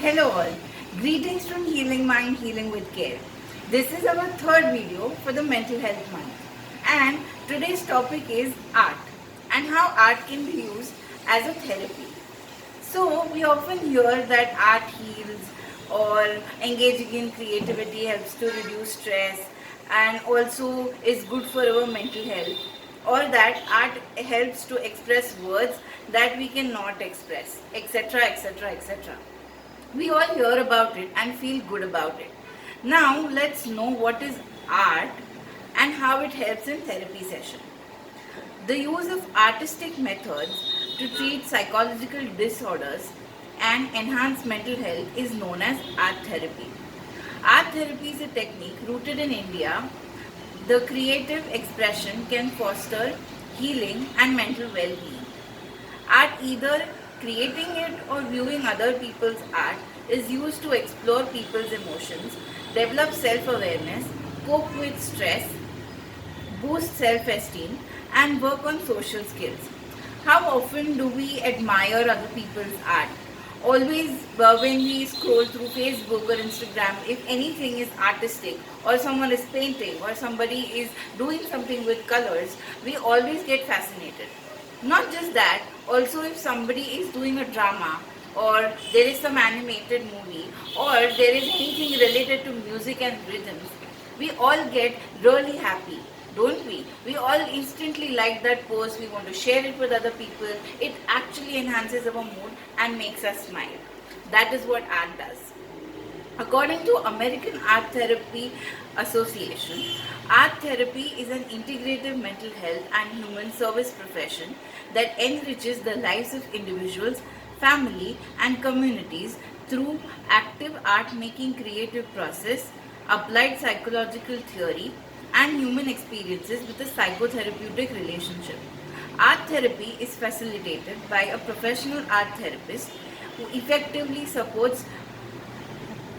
Hello all, greetings from Healing Mind, Healing with Care. This is our third video for the Mental Health Month, and today's topic is art and how art can be used as a therapy. So we often hear that art heals or engaging in creativity helps to reduce stress and also is good for our mental health, or that art helps to express words that we cannot express, etc., etc., etc. We all hear about it and feel good about it. Now let's know what is art and how it helps in therapy session. The use of artistic methods to treat psychological disorders and enhance mental health is known as art therapy. Art therapy is a technique rooted in India. The creative expression can foster healing and mental well-being. Art, either creating it or viewing other people's art, is used to explore people's emotions, develop self-awareness, cope with stress, boost self-esteem, and work on social skills. How often do we admire other people's art? Always, when we scroll through Facebook or Instagram, if anything is artistic or someone is painting or somebody is doing something with colors, we always get fascinated. Not just that, also if somebody is doing a drama or there is some animated movie or there is anything related to music and rhythms, we all get really happy, don't we? We all instantly like that post, we want to share it with other people. It actually enhances our mood and makes us smile. That is what art does. According to American Art Therapy Association, art therapy is an integrative mental health and human service profession that enriches the lives of individuals, family, and communities through active art making creative process, applied psychological theory, and human experiences with a psychotherapeutic relationship. Art therapy is facilitated by a professional art therapist who effectively supports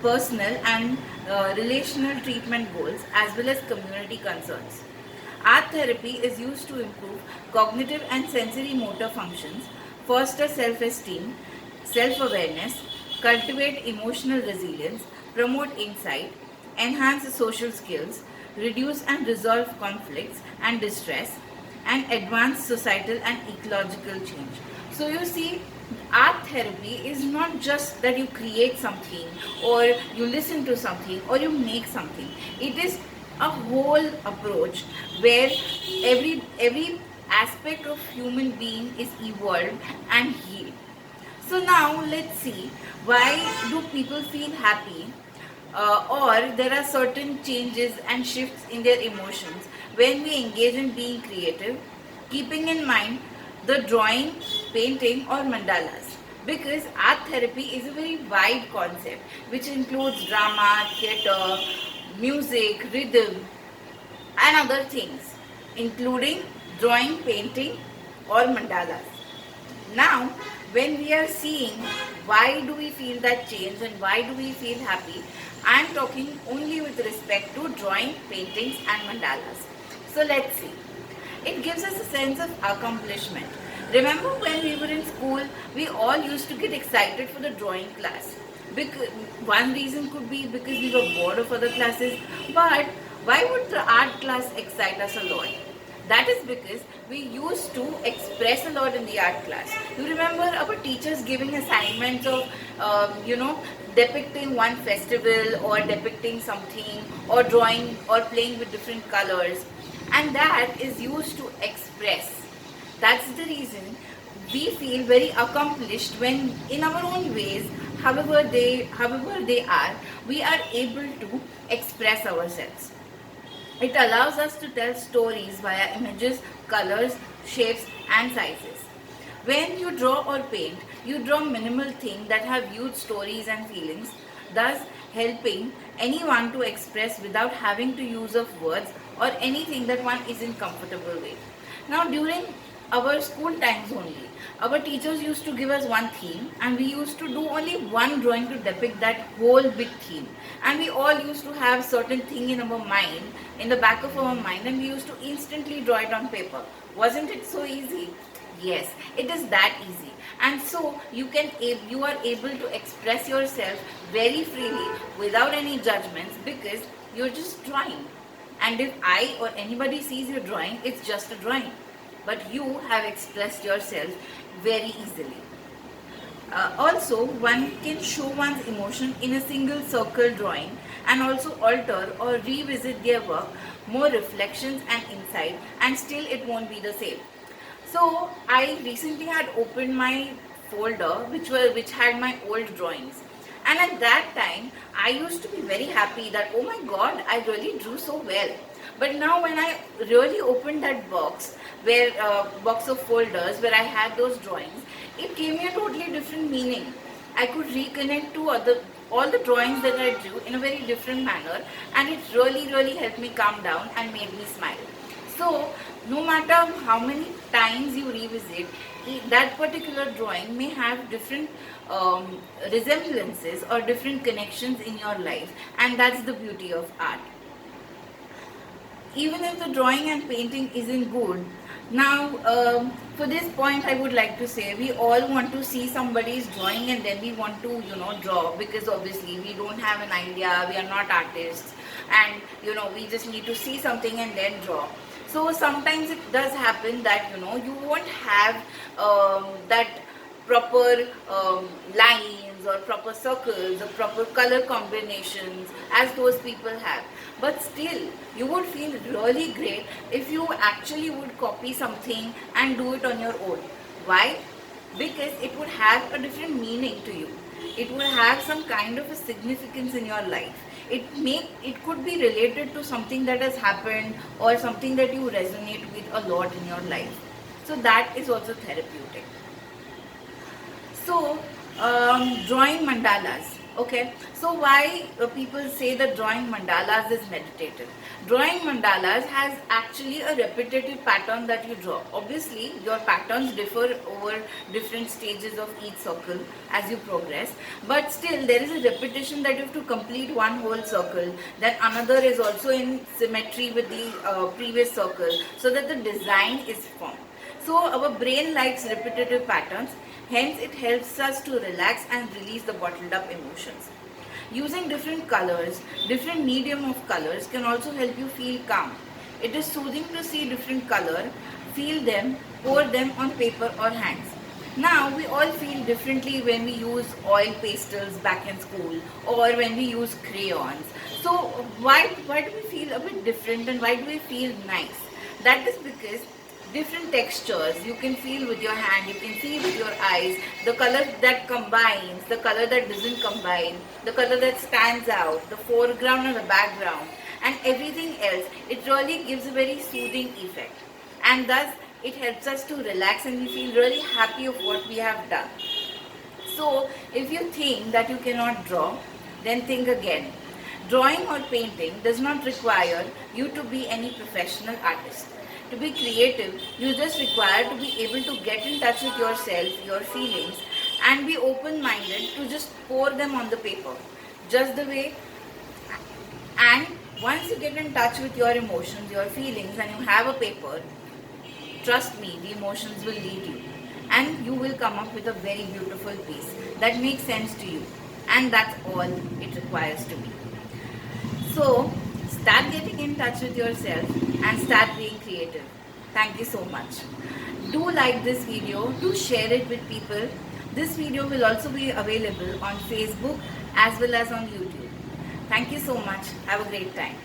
personal and relational treatment goals as well as community concerns. Art therapy is used to improve cognitive and sensory motor functions, foster self-esteem, self-awareness, cultivate emotional resilience, promote insight, enhance social skills, reduce and resolve conflicts and distress, and advance societal and ecological change. So you see, art therapy is not just that you create something or you listen to something or you make something. It is a whole approach where every aspect of human being is evolved and healed. So now let's see, why do people feel happy or there are certain changes and shifts in their emotions when we engage in being creative, keeping in mind the drawing, painting, or mandalas. Because art therapy is a very wide concept which includes drama, theatre, music, rhythm, and other things, including drawing, painting, or mandalas. Now, when we are seeing why do we feel that change and why do we feel happy, I am talking only with respect to drawing, paintings, and mandalas. So let's see. It gives us a sense of accomplishment. Remember when we were in school, we all used to get excited for the drawing class. Because one reason could be because we were bored of other classes, but why would the art class excite us a lot? That is because we used to express a lot in the art class. You remember our teachers giving assignments of, depicting one festival or depicting something or drawing or playing with different colors, and that is used to express. That's the reason we feel very accomplished when in our own ways, however they are, we are able to express ourselves. It allows us to tell stories via images, colors, shapes, and sizes. When you draw or paint, you draw minimal things that have huge stories and feelings, thus helping anyone to express without having to use of words or anything that one isn't comfortable with. Now, during our school times only, our teachers used to give us one theme and we used to do only one drawing to depict that whole big theme, and we all used to have certain thing in our mind, in the back of our mind, and we used to instantly draw it on paper. Wasn't it so easy? Yes, it is that easy. And so you are able to express yourself very freely without any judgments because you're just drawing. And if I or anybody sees your drawing, it's just a drawing. But you have expressed yourself very easily. Also, one can show one's emotion in a single circle drawing and also alter or revisit their work, more reflections and insight, and still it won't be the same. So I recently had opened my folder which had my old drawings, and at that time I used to be very happy that, oh my god, I really drew so well. But now when I really opened that box, where box of folders where I had those drawings, it gave me a totally different meaning. I could reconnect to all the drawings that I drew in a very different manner, and it really helped me calm down and made me smile. So no matter how many times you revisit, that particular drawing may have different resemblances or different connections in your life, and that's the beauty of art. Even if the drawing and painting isn't good, now for this point I would like to say, we all want to see somebody's drawing and then we want to draw, because obviously we don't have an idea, we are not artists, and we just need to see something and then draw. So sometimes it does happen that you won't have that proper lines or proper circles or proper color combinations as those people have. But still, you would feel really great if you actually would copy something and do it on your own. Why? Because it would have a different meaning to you. It would have some kind of a significance in your life. It could be related to something that has happened or something that you resonate with a lot in your life. So that is also therapeutic. So drawing mandalas. Okay, so why people say that drawing mandalas is meditative? Drawing mandalas has actually a repetitive pattern that you draw. Obviously, your patterns differ over different stages of each circle as you progress, but still there is a repetition that you have to complete one whole circle, then another is also in symmetry with the previous circle, so that the design is formed. So our brain likes repetitive patterns, hence it helps us to relax and release the bottled up emotions. Using different colors, different medium of colors can also help you feel calm. It is soothing to see different color, feel them, pour them on paper or hands. Now we all feel differently when we use oil pastels back in school or when we use crayons. So why do we feel a bit different and why do we feel nice? That is because different textures you can feel with your hand, you can see with your eyes, the color that combines, the color that doesn't combine, the color that stands out, the foreground and the background, and everything else. It really gives a very soothing effect, and thus it helps us to relax and we feel really happy of what we have done. So if you think that you cannot draw, then think again. Drawing or painting does not require you to be any professional artist. To be creative, you just require to be able to get in touch with yourself, your feelings, and be open-minded to just pour them on the paper. Just the way, and once you get in touch with your emotions, your feelings, and you have a paper, trust me, the emotions will lead you. And you will come up with a very beautiful piece that makes sense to you. And that's all it requires to be. So, start getting in touch with yourself and start being creative. Thank you so much. Do like this video, do share it with people. This video will also be available on Facebook as well as on YouTube. Thank you so much. Have a great time.